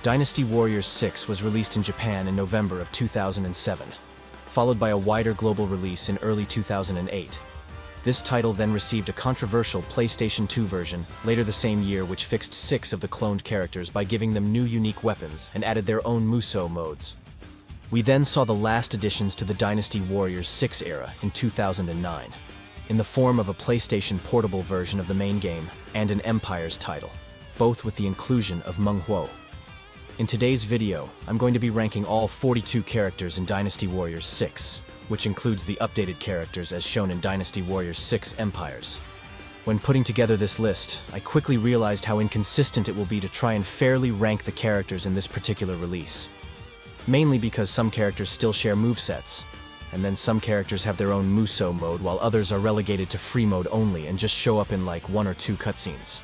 Dynasty Warriors 6 was released in Japan in November of 2007, followed by a wider global release in early 2008. This title then received a controversial PlayStation 2 version later the same year, which fixed 6 of the cloned characters by giving them new unique weapons and added their own Musou modes. We then saw the last additions to the Dynasty Warriors 6 era in 2009, in the form of a PlayStation portable version of the main game and an Empires title, both with the inclusion of Meng Huo. In today's video, I'm going to be ranking all 42 characters in Dynasty Warriors 6, which includes the updated characters as shown in Dynasty Warriors 6 Empires. When putting together this list, I quickly realized how inconsistent it will be to try and fairly rank the characters in this particular release. Mainly because some characters still share movesets, and then some characters have their own Musou mode while others are relegated to free mode only and just show up in like 1 or 2 cutscenes.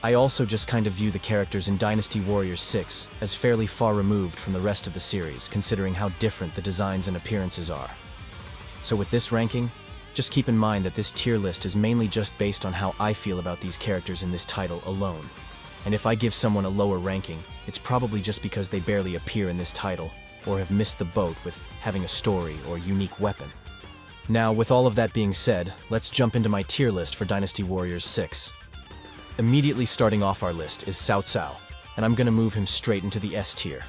I also just kind of view the characters in Dynasty Warriors 6 as fairly far removed from the rest of the series, considering how different the designs and appearances are. So with this ranking, just keep in mind that this tier list is mainly just based on how I feel about these characters in this title alone. And if I give someone a lower ranking, it's probably just because they barely appear in this title, or have missed the boat with having a story or unique weapon. Now, with all of that being said, let's jump into my tier list for Dynasty Warriors 6. Immediately starting off our list is Cao Cao, and I'm gonna move him straight into the S tier.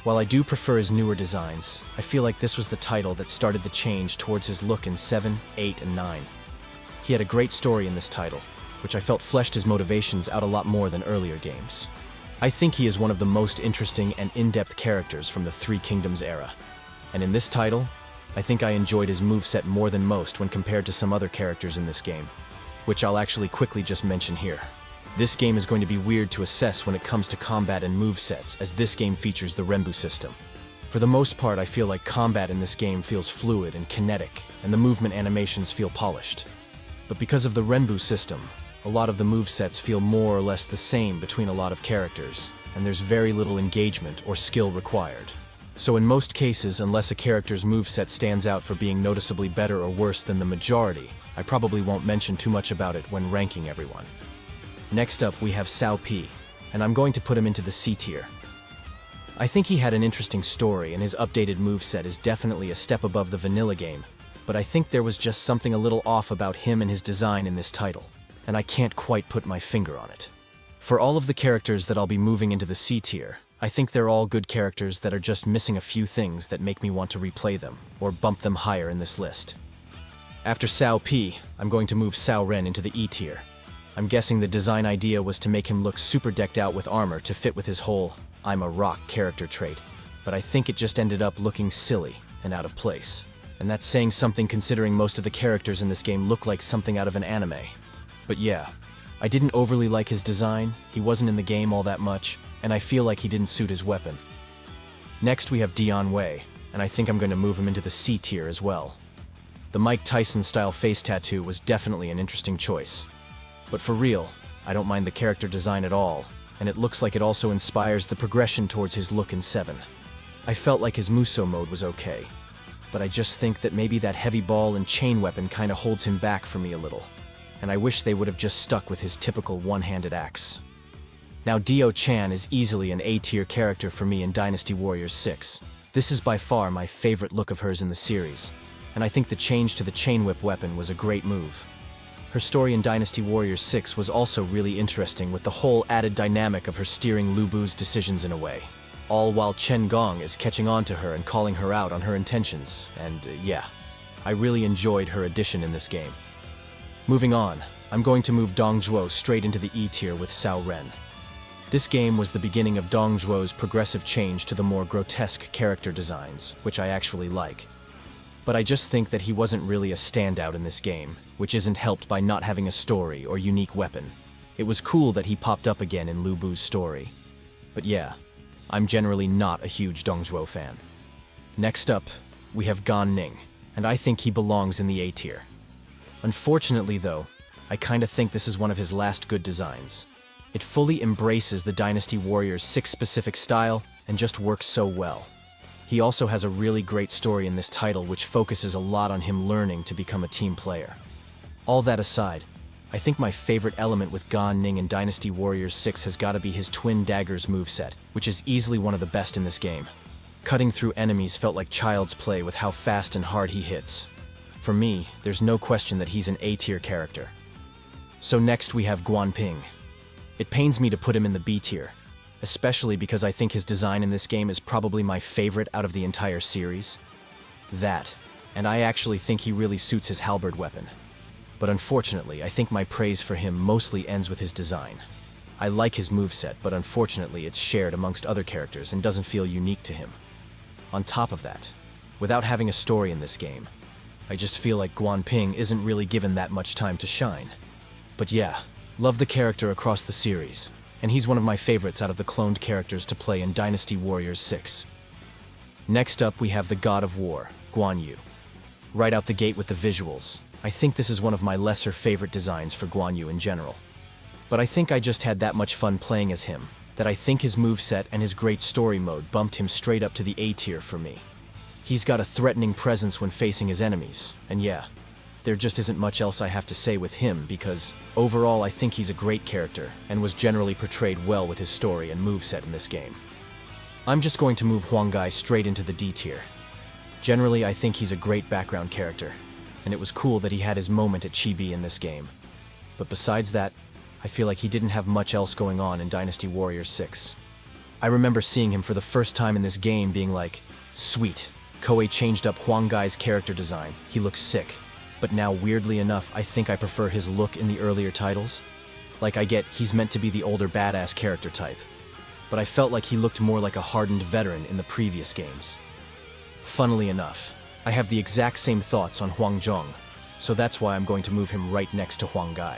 While I do prefer his newer designs, I feel like this was the title that started the change towards his look in 7, 8, and 9. He had a great story in this title, which I felt fleshed his motivations out a lot more than earlier games. I think he is one of the most interesting and in-depth characters from the Three Kingdoms era. And in this title, I think I enjoyed his moveset more than most when compared to some other characters in this game, which I'll actually quickly just mention here. This game is going to be weird to assess when it comes to combat and movesets, as this game features the Renbu system. For the most part, I feel like combat in this game feels fluid and kinetic, and the movement animations feel polished. But because of the Renbu system, a lot of the movesets feel more or less the same between a lot of characters, and there's very little engagement or skill required. So in most cases, unless a character's moveset stands out for being noticeably better or worse than the majority, I probably won't mention too much about it when ranking everyone. Next up, we have Cao Pi, and I'm going to put him into the C tier. I think he had an interesting story, and his updated moveset is definitely a step above the vanilla game, but I think there was just something a little off about him and his design in this title, and I can't quite put my finger on it. For all of the characters that I'll be moving into the C tier, I think they're all good characters that are just missing a few things that make me want to replay them, or bump them higher in this list. After Cao Pi, I'm going to move Cao Ren into the E tier. I'm guessing the design idea was to make him look super decked out with armor to fit with his whole "I'm a rock" character trait, but I think it just ended up looking silly and out of place. And that's saying something considering most of the characters in this game look like something out of an anime. But yeah, I didn't overly like his design, he wasn't in the game all that much, and I feel like he didn't suit his weapon. Next we have Dian Wei, and I think I'm going to move him into the C tier as well. The Mike Tyson style face tattoo was definitely an interesting choice. But for real, I don't mind the character design at all, and it looks like it also inspires the progression towards his look in 7. I felt like his Musou mode was okay, but I just think that maybe that heavy ball and chain weapon kinda holds him back for me a little, and I wish they would have just stuck with his typical one-handed axe. Now Dio Chan is easily an A-tier character for me in Dynasty Warriors 6. This is by far my favorite look of hers in the series, and I think the change to the chain whip weapon was a great move. Her story in Dynasty Warriors 6 was also really interesting, with the whole added dynamic of her steering Lu Bu's decisions in a way, all while Chen Gong is catching on to her and calling her out on her intentions, and yeah, I really enjoyed her addition in this game. Moving on, I'm going to move Dong Zhuo straight into the E tier with Cao Ren. This game was the beginning of Dong Zhuo's progressive change to the more grotesque character designs, which I actually like. But I just think that he wasn't really a standout in this game, which isn't helped by not having a story or unique weapon. It was cool that he popped up again in Lu Bu's story. But yeah, I'm generally not a huge Dong Zhuo fan. Next up, we have Gan Ning, and I think he belongs in the A tier. Unfortunately though, I kinda think this is one of his last good designs. It fully embraces the Dynasty Warriors 6 specific style and just works so well. He also has a really great story in this title, which focuses a lot on him learning to become a team player. All that aside, I think my favorite element with Gan Ning in Dynasty Warriors 6 has gotta be his Twin Daggers moveset, which is easily one of the best in this game. Cutting through enemies felt like child's play with how fast and hard he hits. For me, there's no question that he's an A-tier character. So next we have Guan Ping. It pains me to put him in the B tier, especially because I think his design in this game is probably my favorite out of the entire series. And I actually think he really suits his halberd weapon. But unfortunately, I think my praise for him mostly ends with his design. I like his moveset, but unfortunately it's shared amongst other characters and doesn't feel unique to him. On top of that, without having a story in this game, I just feel like Guan Ping isn't really given that much time to shine. But yeah, love the character across the series, and he's one of my favorites out of the cloned characters to play in Dynasty Warriors 6. Next up we have the God of War, Guan Yu. Right out the gate with the visuals, I think this is one of my lesser favorite designs for Guan Yu in general. But I think I just had that much fun playing as him, that I think his moveset and his great story mode bumped him straight up to the A tier for me. He's got a threatening presence when facing his enemies, and yeah, there just isn't much else I have to say with him because, overall I think he's a great character and was generally portrayed well with his story and moveset in this game. I'm just going to move Huang Gai straight into the D tier. Generally I think he's a great background character, and it was cool that he had his moment at Chibi in this game. But besides that, I feel like he didn't have much else going on in Dynasty Warriors 6. I remember seeing him for the first time in this game being like, sweet, Koei changed up Huang Gai's character design, he looks sick. But now weirdly enough, I think I prefer his look in the earlier titles. Like I get, he's meant to be the older badass character type. But I felt like he looked more like a hardened veteran in the previous games. Funnily enough, I have the exact same thoughts on Huang Zhong, so that's why I'm going to move him right next to Huang Gai.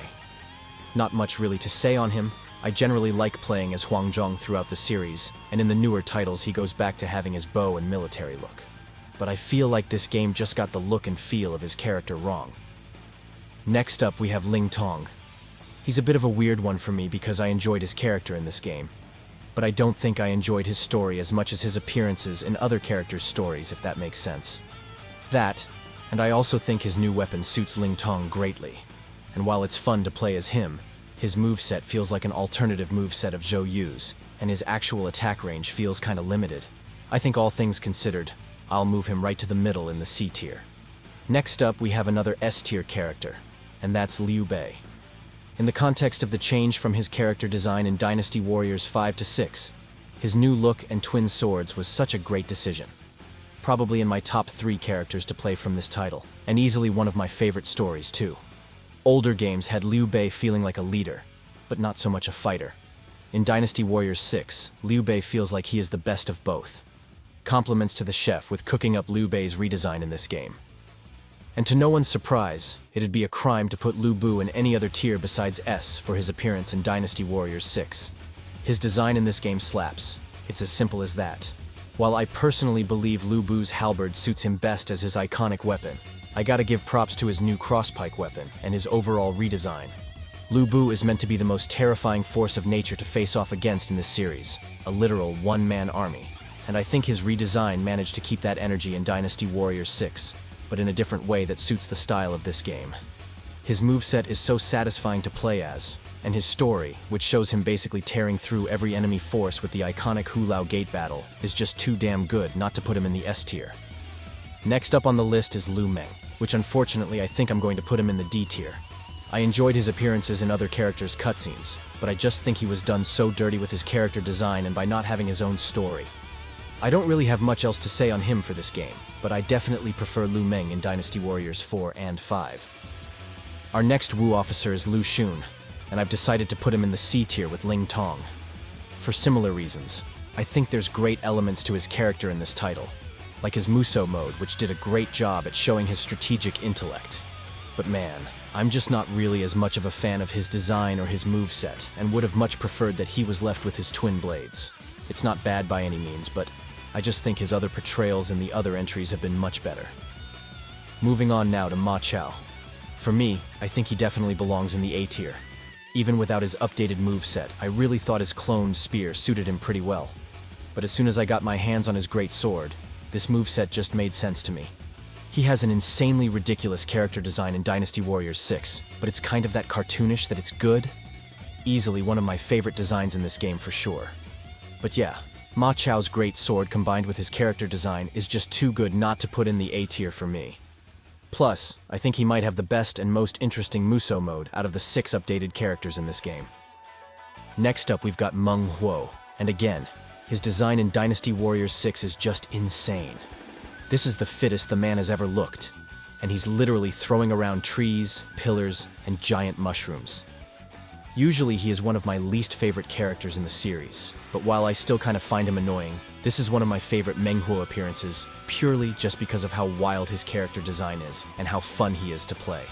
Not much really to say on him. I generally like playing as Huang Zhong throughout the series, and in the newer titles he goes back to having his bow and military look. But I feel like this game just got the look and feel of his character wrong. Next up we have Ling Tong. He's a bit of a weird one for me because I enjoyed his character in this game, but I don't think I enjoyed his story as much as his appearances in other characters' stories, if that makes sense. And I also think his new weapon suits Ling Tong greatly, and while it's fun to play as him, his moveset feels like an alternative moveset of Zhou Yu's, and his actual attack range feels kinda limited. I think all things considered, I'll move him right to the middle in the C tier. Next up we have another S tier character, and that's Liu Bei. In the context of the change from his character design in Dynasty Warriors 5 to 6, his new look and twin swords was such a great decision. Probably in my top 3 characters to play from this title, and easily one of my favorite stories too. Older games had Liu Bei feeling like a leader, but not so much a fighter. In Dynasty Warriors 6, Liu Bei feels like he is the best of both. Compliments to the chef with cooking up Liu Bei's redesign in this game. And to no one's surprise, it'd be a crime to put Lu Bu in any other tier besides S for his appearance in Dynasty Warriors 6. His design in this game slaps. It's as simple as that. While I personally believe Lu Bu's halberd suits him best as his iconic weapon, I gotta give props to his new crosspike weapon and his overall redesign. Lu Bu is meant to be the most terrifying force of nature to face off against in this series, a literal one-man army, and I think his redesign managed to keep that energy in Dynasty Warriors 6, but in a different way that suits the style of this game. His moveset is so satisfying to play as, and his story, which shows him basically tearing through every enemy force with the iconic Hulao Gate battle, is just too damn good not to put him in the S tier. Next up on the list is Lu Meng, which unfortunately I think I'm going to put him in the D tier. I enjoyed his appearances in other characters' cutscenes, but I just think he was done so dirty with his character design and by not having his own story. I don't really have much else to say on him for this game, but I definitely prefer Lu Meng in Dynasty Warriors 4 and 5. Our next Wu officer is Lu Xun, and I've decided to put him in the C tier with Ling Tong. For similar reasons, I think there's great elements to his character in this title, like his Muso mode, which did a great job at showing his strategic intellect. But man, I'm just not really as much of a fan of his design or his moveset, and would have much preferred that he was left with his twin blades. It's not bad by any means, but I just think his other portrayals in the other entries have been much better. Moving on now to Ma Chao. For me, I think he definitely belongs in the A tier. Even without his updated moveset, I really thought his cloned spear suited him pretty well. But as soon as I got my hands on his great sword, this moveset just made sense to me. He has an insanely ridiculous character design in Dynasty Warriors 6, but it's kind of that cartoonish that it's good. Easily one of my favorite designs in this game for sure. But yeah, Ma Chao's great sword combined with his character design is just too good not to put in the A tier for me. Plus, I think he might have the best and most interesting Musou mode out of the 6 updated characters in this game. Next up we've got Meng Huo, and again, his design in Dynasty Warriors 6 is just insane. This is the fittest the man has ever looked, and he's literally throwing around trees, pillars, and giant mushrooms. Usually he is one of my least favorite characters in the series, but while I still kind of find him annoying, this is one of my favorite Meng Huo appearances, purely just because of how wild his character design is and how fun he is to play.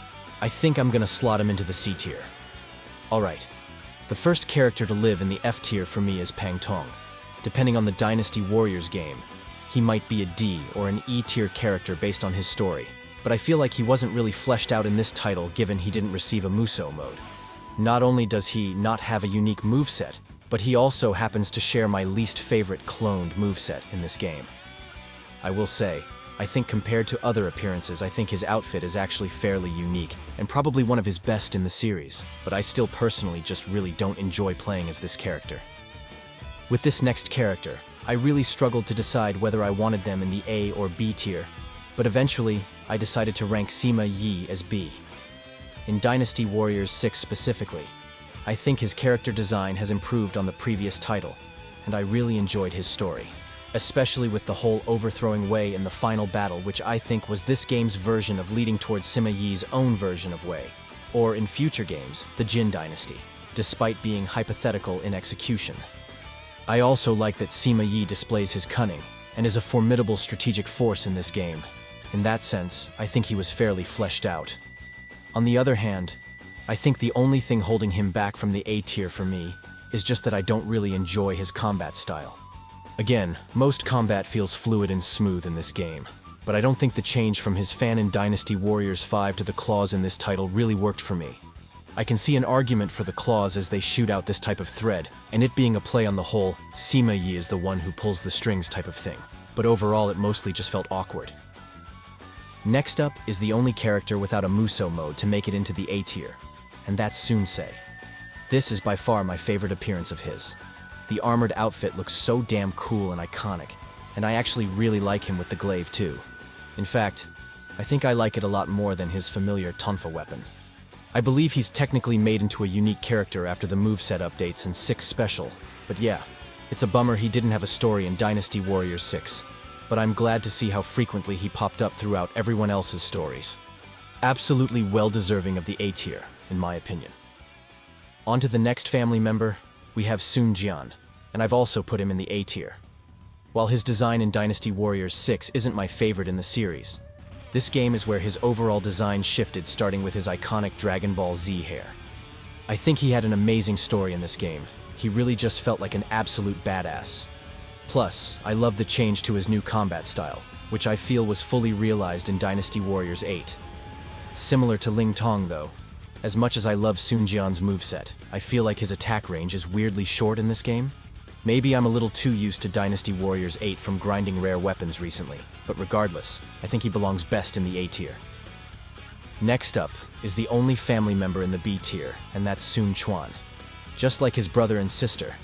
I think I'm gonna slot him into the C tier. Alright, the first character to live in the F tier for me is Pang Tong. Depending on the Dynasty Warriors game, he might be a D or an E tier character based on his story, but I feel like he wasn't really fleshed out in this title given he didn't receive a Musou mode. Not only does he not have a unique moveset, but he also happens to share my least favorite cloned moveset in this game. I will say, I think compared to other appearances, I think his outfit is actually fairly unique, and probably one of his best in the series, but I still personally just really don't enjoy playing as this character. With this next character, I really struggled to decide whether I wanted them in the A or B tier, but eventually, I decided to rank Sima Yi as B. In Dynasty Warriors 6 specifically, I think his character design has improved on the previous title, and I really enjoyed his story, especially with the whole overthrowing Wei in the final battle, which I think was this game's version of leading towards Sima Yi's own version of Wei, or in future games, the Jin Dynasty, despite being hypothetical in execution. I also like that Sima Yi displays his cunning, and is a formidable strategic force in this game. In that sense, I think he was fairly fleshed out. On the other hand, I think the only thing holding him back from the A tier for me is just that I don't really enjoy his combat style. Again, most combat feels fluid and smooth in this game, but I don't think the change from his fan in Dynasty Warriors 5 to the claws in this title really worked for me. I can see an argument for the claws as they shoot out this type of thread, and it being a play on the whole, Sima Yi is the one who pulls the strings type of thing, but overall it mostly just felt awkward. Next up is the only character without a Musou mode to make it into the A tier, and that's Sunsei. This is by far my favorite appearance of his. The armored outfit looks so damn cool and iconic, and I actually really like him with the glaive too. In fact, I think I like it a lot more than his familiar tonfa weapon. I believe he's technically made into a unique character after the moveset updates in 6 Special, but yeah, it's a bummer he didn't have a story in Dynasty Warriors 6, but I'm glad to see how frequently he popped up throughout everyone else's stories. Absolutely well-deserving of the A tier, in my opinion. On to the next family member, we have Sun Jian, and I've also put him in the A tier. While his design in Dynasty Warriors 6 isn't my favorite in the series, this game is where his overall design shifted, starting with his iconic Dragon Ball Z hair. I think he had an amazing story in this game. He really just felt like an absolute badass. Plus, I love the change to his new combat style, which I feel was fully realized in Dynasty Warriors 8. Similar to Ling Tong though, as much as I love Sun Jian's moveset, I feel like his attack range is weirdly short in this game. Maybe I'm a little too used to Dynasty Warriors 8 from grinding rare weapons recently, but regardless, I think he belongs best in the A tier. Next up is the only family member in the B tier, and that's Sun Quan. Just like his brother and sister,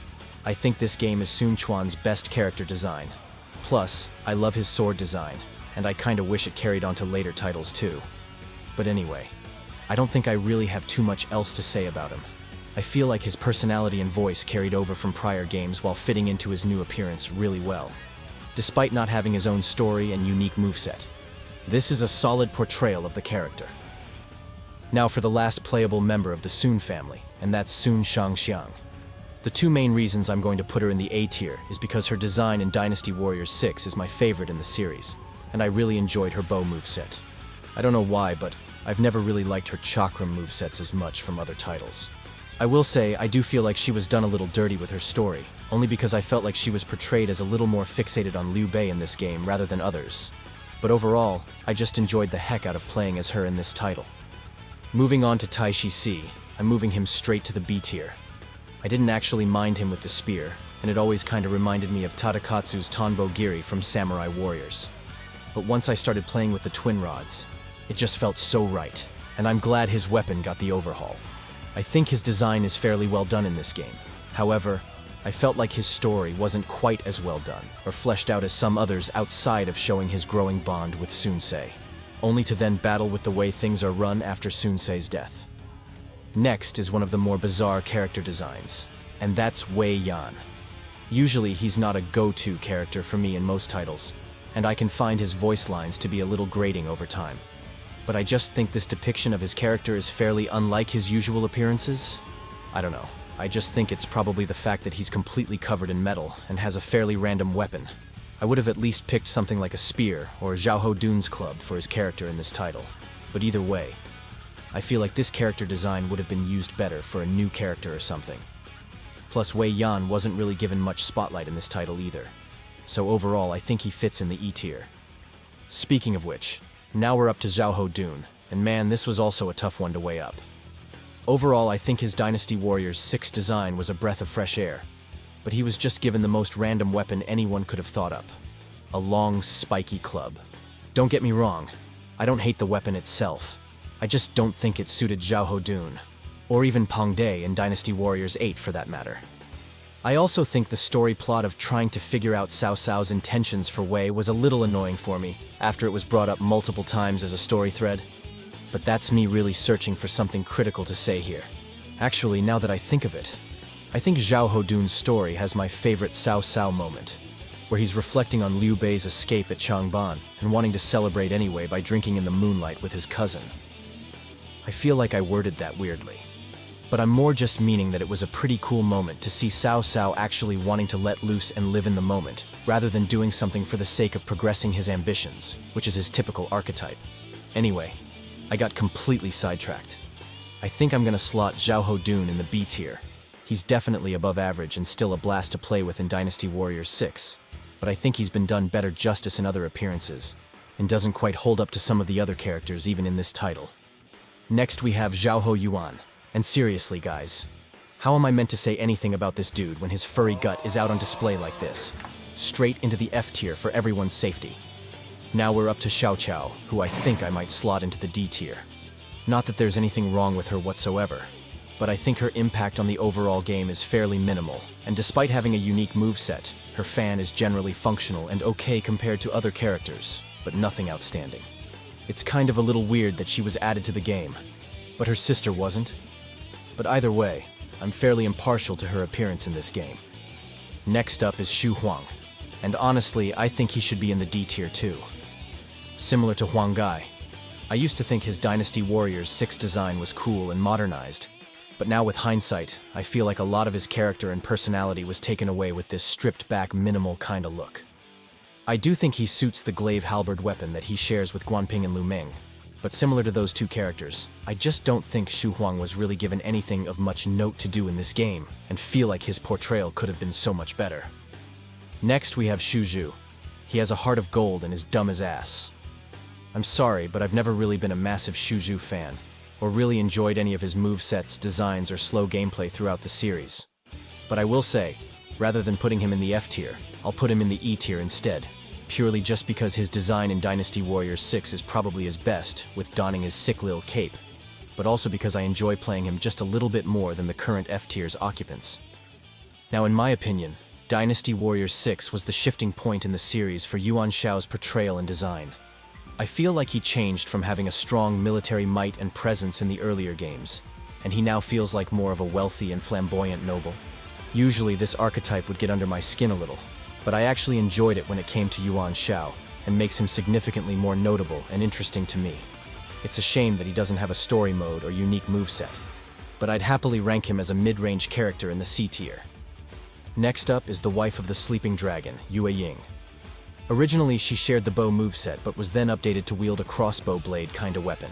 I think this game is Sun Quan's best character design. Plus, I love his sword design, and I kinda wish it carried on to later titles too. But anyway, I don't think I really have too much else to say about him. I feel like his personality and voice carried over from prior games while fitting into his new appearance really well, despite not having his own story and unique moveset. This is a solid portrayal of the character. Now for the last playable member of the Sun family, and that's Sun Shangxiang. The 2 main reasons I'm going to put her in the A tier is because her design in Dynasty Warriors 6 is my favorite in the series, and I really enjoyed her bow moveset. I don't know why, but I've never really liked her chakram movesets as much from other titles. I will say, I do feel like she was done a little dirty with her story, only because I felt like she was portrayed as a little more fixated on Liu Bei in this game rather than others. But overall, I just enjoyed the heck out of playing as her in this title. Moving on to Taishi C, I'm moving him straight to the B tier. I didn't actually mind him with the spear, and it always kinda reminded me of Tadakatsu's Tonbo Giri from Samurai Warriors. but once I started playing with the twin rods, it just felt so right, and I'm glad his weapon got the overhaul. I think his design is fairly well done in this game. However, I felt like his story wasn't quite as well done or fleshed out as some others outside of showing his growing bond with Sunsei, only to then battle with the way things are run after Sunsei's death. Next is one of the more bizarre character designs, and that's Wei Yan. Usually he's not a go-to character for me in most titles, and I can find his voice lines to be a little grating over time. But I just think this depiction of his character is fairly unlike his usual appearances. I don't know. I just think it's probably the fact that he's completely covered in metal and has a fairly random weapon. I would have at least picked something like a spear or Xiaoho Dun's club for his character in this title. But either way, I feel like this character design would have been used better for a new character or something. Plus, Wei Yan wasn't really given much spotlight in this title either. So overall, I think he fits in the E tier. Speaking of which, now we're up to Xiaoho Dun, and man, this was also a tough one to weigh up. Overall, I think his Dynasty Warriors 6 design was a breath of fresh air, but he was just given the most random weapon anyone could have thought up. A long, spiky club. Don't get me wrong, I don't hate the weapon itself. I just don't think it suited Xiaoho Dun, or even Pang De in Dynasty Warriors 8 for that matter. I also think the story plot of trying to figure out Cao Cao's intentions for Wei was a little annoying for me after it was brought up multiple times as a story thread. But that's me really searching for something critical to say here. Actually, now that I think of it, I think Xiaoho Dun's story has my favorite Cao Cao moment, where he's reflecting on Liu Bei's escape at Changban and wanting to celebrate anyway by drinking in the moonlight with his cousin. I feel like I worded that weirdly, but I'm more just meaning that it was a pretty cool moment to see Cao Cao actually wanting to let loose and live in the moment, rather than doing something for the sake of progressing his ambitions, which is his typical archetype. Anyway, I got completely sidetracked. I think I'm gonna slot Xiaoho Dun in the B tier. He's definitely above average and still a blast to play with in Dynasty Warriors 6, but I think he's been done better justice in other appearances, and doesn't quite hold up to some of the other characters even in this title. Next we have Xiaoho Yuan, and seriously guys, how am I meant to say anything about this dude when his furry gut is out on display like this? Straight into the F tier for everyone's safety. Now we're up to Xiao Qiao, who I think I might slot into the D tier. Not that there's anything wrong with her whatsoever, but I think her impact on the overall game is fairly minimal, and despite having a unique moveset, her fan is generally functional and okay compared to other characters, but nothing outstanding. It's kind of a little weird that she was added to the game, but her sister wasn't. But either way, I'm fairly impartial to her appearance in this game. Next up is Xu Huang, and honestly, I think he should be in the D tier too. Similar to Huang Gai, I used to think his Dynasty Warriors 6 design was cool and modernized, but now with hindsight, I feel like a lot of his character and personality was taken away with this stripped-back, minimal kinda look. I do think he suits the glaive halberd weapon that he shares with Guanping and Lu Ming, but similar to those two characters, I just don't think Xu Huang was really given anything of much note to do in this game, and feel like his portrayal could have been so much better. Next we have Xu Zhu. He has a heart of gold and is dumb as ass. I'm sorry, but I've never really been a massive Xu Zhu fan, or really enjoyed any of his movesets, designs, or slow gameplay throughout the series. But I will say, rather than putting him in the F tier, I'll put him in the E tier instead, purely just because his design in Dynasty Warriors 6 is probably his best, with donning his sick lil cape, but also because I enjoy playing him just a little bit more than the current F tier's occupants. Now in my opinion, Dynasty Warriors 6 was the shifting point in the series for Yuan Shao's portrayal and design. I feel like he changed from having a strong military might and presence in the earlier games, and he now feels like more of a wealthy and flamboyant noble. Usually this archetype would get under my skin a little, but I actually enjoyed it when it came to Yuan Shao, and makes him significantly more notable and interesting to me. It's a shame that he doesn't have a story mode or unique moveset, but I'd happily rank him as a mid-range character in the C tier. Next up is the wife of the sleeping dragon, Yue Ying. Originally she shared the bow moveset, but was then updated to wield a crossbow blade kinda weapon.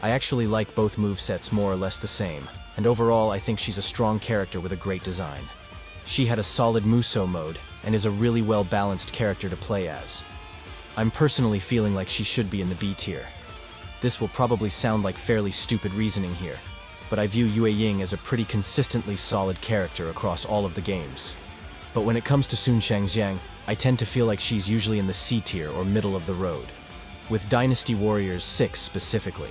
I actually like both movesets more or less the same, and overall I think she's a strong character with a great design. She had a solid Musou mode, and is a really well-balanced character to play as. I'm personally feeling like she should be in the B tier. This will probably sound like fairly stupid reasoning here, but I view Yue Ying as a pretty consistently solid character across all of the games. But when it comes to Sun Shangxiang, I tend to feel like she's usually in the C tier or middle of the road. With Dynasty Warriors 6 specifically,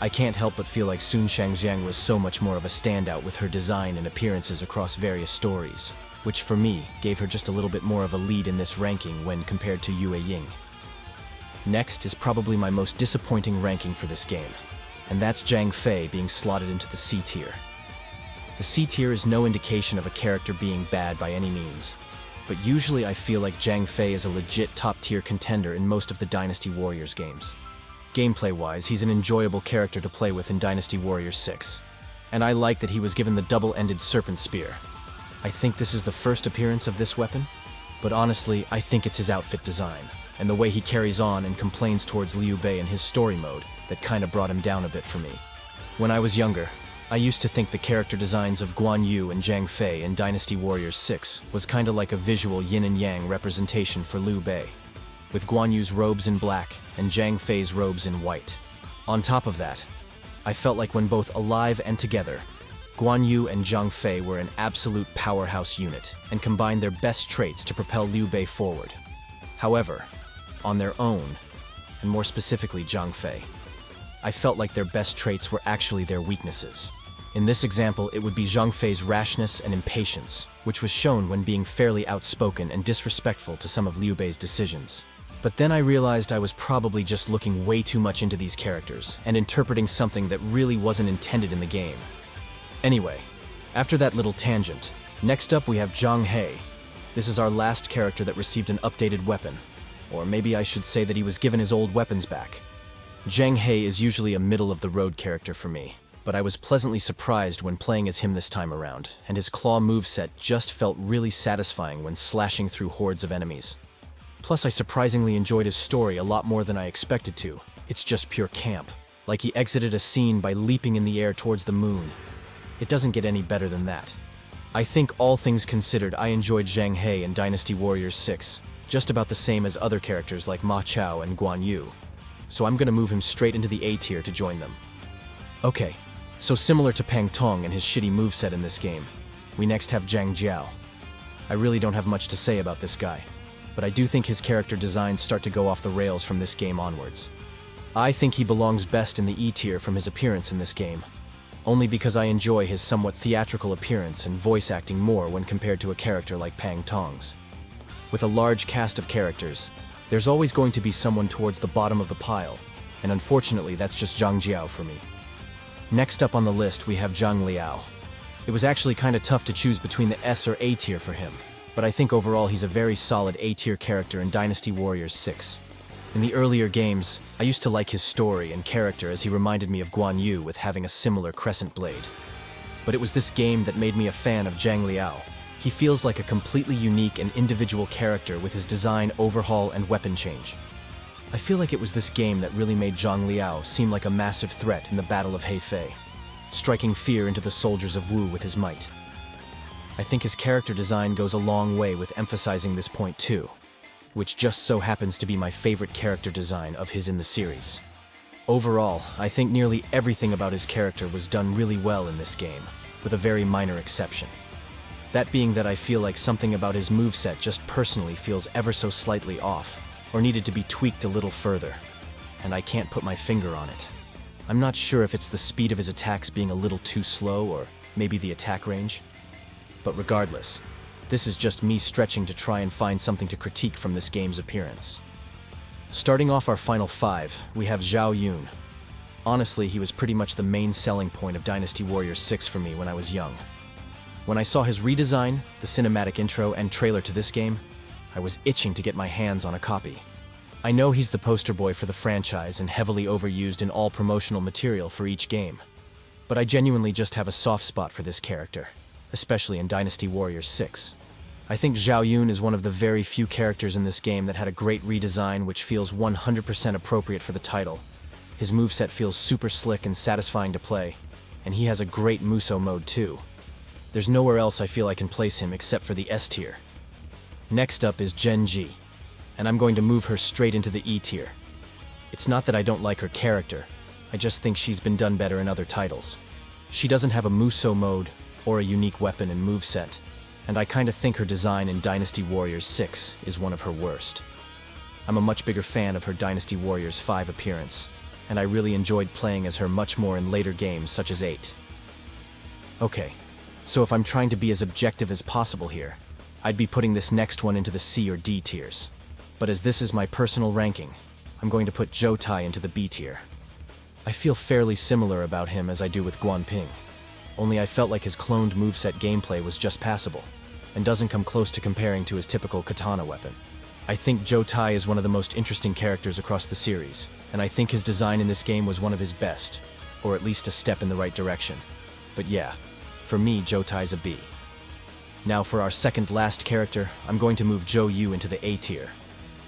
I can't help but feel like Sun Shangxiang was so much more of a standout with her design and appearances across various stories, which for me gave her just a little bit more of a lead in this ranking when compared to Yue Ying. Next is probably my most disappointing ranking for this game, and that's Zhang Fei being slotted into the C tier. The C tier is no indication of a character being bad by any means, but usually I feel like Zhang Fei is a legit top-tier contender in most of the Dynasty Warriors games. Gameplay-wise, he's an enjoyable character to play with in Dynasty Warriors 6, and I like that he was given the double-ended serpent spear. I think this is the first appearance of this weapon, but honestly, I think it's his outfit design, and the way he carries on and complains towards Liu Bei in his story mode that kinda brought him down a bit for me. When I was younger, I used to think the character designs of Guan Yu and Zhang Fei in Dynasty Warriors 6 was kinda like a visual yin and yang representation for Liu Bei, with Guan Yu's robes in black and Zhang Fei's robes in white. On top of that, I felt like when both alive and together, Guan Yu and Zhang Fei were an absolute powerhouse unit and combined their best traits to propel Liu Bei forward. However, on their own, and more specifically Zhang Fei, I felt like their best traits were actually their weaknesses. In this example, it would be Zhang Fei's rashness and impatience, which was shown when being fairly outspoken and disrespectful to some of Liu Bei's decisions. But then I realized I was probably just looking way too much into these characters and interpreting something that really wasn't intended in the game. Anyway, after that little tangent, next up we have Zhang He. This is our last character that received an updated weapon, or maybe I should say that he was given his old weapons back. Zhang He is usually a middle-of-the-road character for me, but I was pleasantly surprised when playing as him this time around, and his claw moveset just felt really satisfying when slashing through hordes of enemies. Plus, I surprisingly enjoyed his story a lot more than I expected to. It's just pure camp, like he exited a scene by leaping in the air towards the moon. It doesn't get any better than that. I think all things considered, I enjoyed Zhang He in Dynasty Warriors 6, just about the same as other characters like Ma Chao and Guan Yu. So I'm gonna move him straight into the A tier to join them. Okay, so similar to Pang Tong and his shitty moveset in this game, we next have Zhang Jiao. I really don't have much to say about this guy, but I do think his character designs start to go off the rails from this game onwards. I think he belongs best in the E tier from his appearance in this game, only because I enjoy his somewhat theatrical appearance and voice acting more when compared to a character like Pang Tong's. With a large cast of characters, there's always going to be someone towards the bottom of the pile, and unfortunately that's just Zhang Jiao for me. Next up on the list we have Zhang Liao. It was actually kinda tough to choose between the S or A tier for him, but I think overall he's a very solid A tier character in Dynasty Warriors 6. In the earlier games, I used to like his story and character as he reminded me of Guan Yu with having a similar crescent blade. But it was this game that made me a fan of Zhang Liao. He feels like a completely unique and individual character with his design, overhaul, and weapon change. I feel like it was this game that really made Zhang Liao seem like a massive threat in the Battle of Hefei, striking fear into the soldiers of Wu with his might. I think his character design goes a long way with emphasizing this point too, which just so happens to be my favorite character design of his in the series. Overall, I think nearly everything about his character was done really well in this game, with a very minor exception. That being that I feel like something about his moveset just personally feels ever so slightly off, or needed to be tweaked a little further, and I can't put my finger on it. I'm not sure if it's the speed of his attacks being a little too slow, or maybe the attack range. But regardless, this is just me stretching to try and find something to critique from this game's appearance. Starting off our final 5, we have Zhao Yun. Honestly, he was pretty much the main selling point of Dynasty Warriors 6 for me when I was young. When I saw his redesign, the cinematic intro, and trailer to this game, I was itching to get my hands on a copy. I know he's the poster boy for the franchise and heavily overused in all promotional material for each game, but I genuinely just have a soft spot for this character, especially in Dynasty Warriors 6. I think Zhao Yun is one of the very few characters in this game that had a great redesign which feels 100% appropriate for the title. His moveset feels super slick and satisfying to play, and he has a great Muso mode too. There's nowhere else I feel I can place him except for the S tier. Next up is Zhen Ji, and I'm going to move her straight into the E tier. It's not that I don't like her character, I just think she's been done better in other titles. She doesn't have a Muso mode or a unique weapon and moveset, and I kinda think her design in Dynasty Warriors 6 is one of her worst. I'm a much bigger fan of her Dynasty Warriors 5 appearance, and I really enjoyed playing as her much more in later games such as 8. Okay, so if I'm trying to be as objective as possible here, I'd be putting this next one into the C or D tiers. But as this is my personal ranking, I'm going to put Zhou Tai into the B tier. I feel fairly similar about him as I do with Guan Ping, only I felt like his cloned moveset gameplay was just passable, and doesn't come close to comparing to his typical katana weapon. I think Zhou Tai is one of the most interesting characters across the series, and I think his design in this game was one of his best, or at least a step in the right direction. But yeah, for me, Zhou Tai's a B. Now for our second last character, I'm going to move Zhou Yu into the A tier.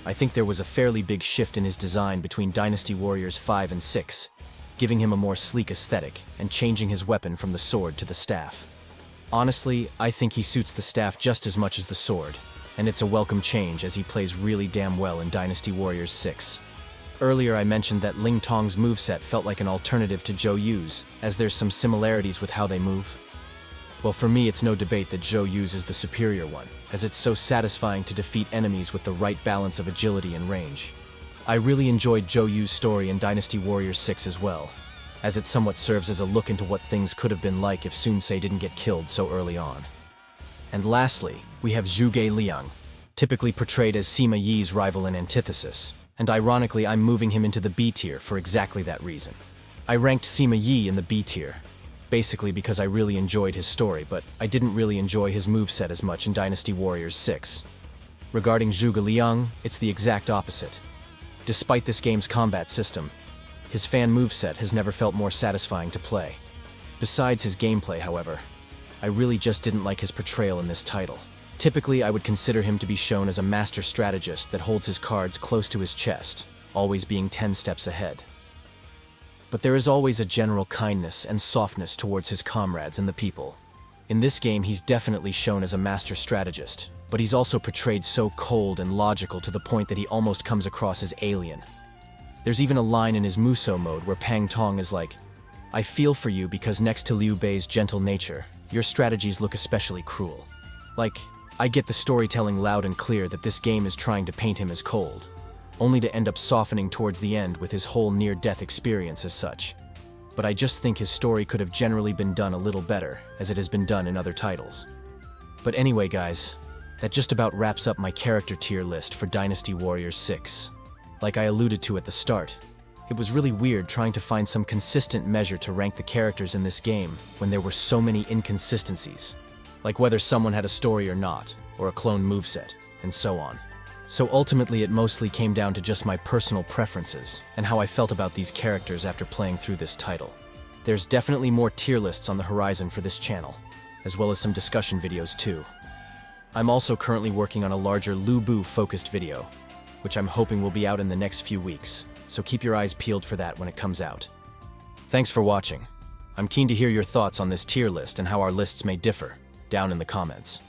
I think there was a fairly big shift in his design between Dynasty Warriors 5 and 6, giving him a more sleek aesthetic and changing his weapon from the sword to the staff. Honestly, I think he suits the staff just as much as the sword, and it's a welcome change as he plays really damn well in Dynasty Warriors 6. Earlier I mentioned that Ling Tong's moveset felt like an alternative to Zhou Yu's, as there's some similarities with how they move. Well, for me it's no debate that Zhou Yu's is the superior one, as it's so satisfying to defeat enemies with the right balance of agility and range. I really enjoyed Zhou Yu's story in Dynasty Warriors 6 as well, as it somewhat serves as a look into what things could have been like if Sun Ce didn't get killed so early on. And lastly, we have Zhuge Liang, typically portrayed as Sima Yi's rival and antithesis, and ironically I'm moving him into the B tier for exactly that reason. I ranked Sima Yi in the B tier, basically because I really enjoyed his story, but I didn't really enjoy his moveset as much in Dynasty Warriors 6. Regarding Zhuge Liang, it's the exact opposite. Despite this game's combat system, his fan moveset has never felt more satisfying to play. Besides his gameplay, however, I really just didn't like his portrayal in this title. Typically, I would consider him to be shown as a master strategist that holds his cards close to his chest, always being 10 steps ahead. But there is always a general kindness and softness towards his comrades and the people. In this game, he's definitely shown as a master strategist, but he's also portrayed so cold and logical to the point that he almost comes across as alien. There's even a line in his Musou mode where Pang Tong is like, "I feel for you because next to Liu Bei's gentle nature, your strategies look especially cruel." Like, I get the storytelling loud and clear that this game is trying to paint him as cold, only to end up softening towards the end with his whole near-death experience as such. But I just think his story could have generally been done a little better, as it has been done in other titles. But anyway guys, that just about wraps up my character tier list for Dynasty Warriors 6. Like I alluded to at the start, it was really weird trying to find some consistent measure to rank the characters in this game when there were so many inconsistencies, like whether someone had a story or not, or a clone moveset, and so on. So ultimately it mostly came down to just my personal preferences and how I felt about these characters after playing through this title. There's definitely more tier lists on the horizon for this channel, as well as some discussion videos too. I'm also currently working on a larger Lu Bu focused video, which I'm hoping will be out in the next few weeks, so keep your eyes peeled for that when it comes out. Thanks for watching. I'm keen to hear your thoughts on this tier list and how our lists may differ, down in the comments.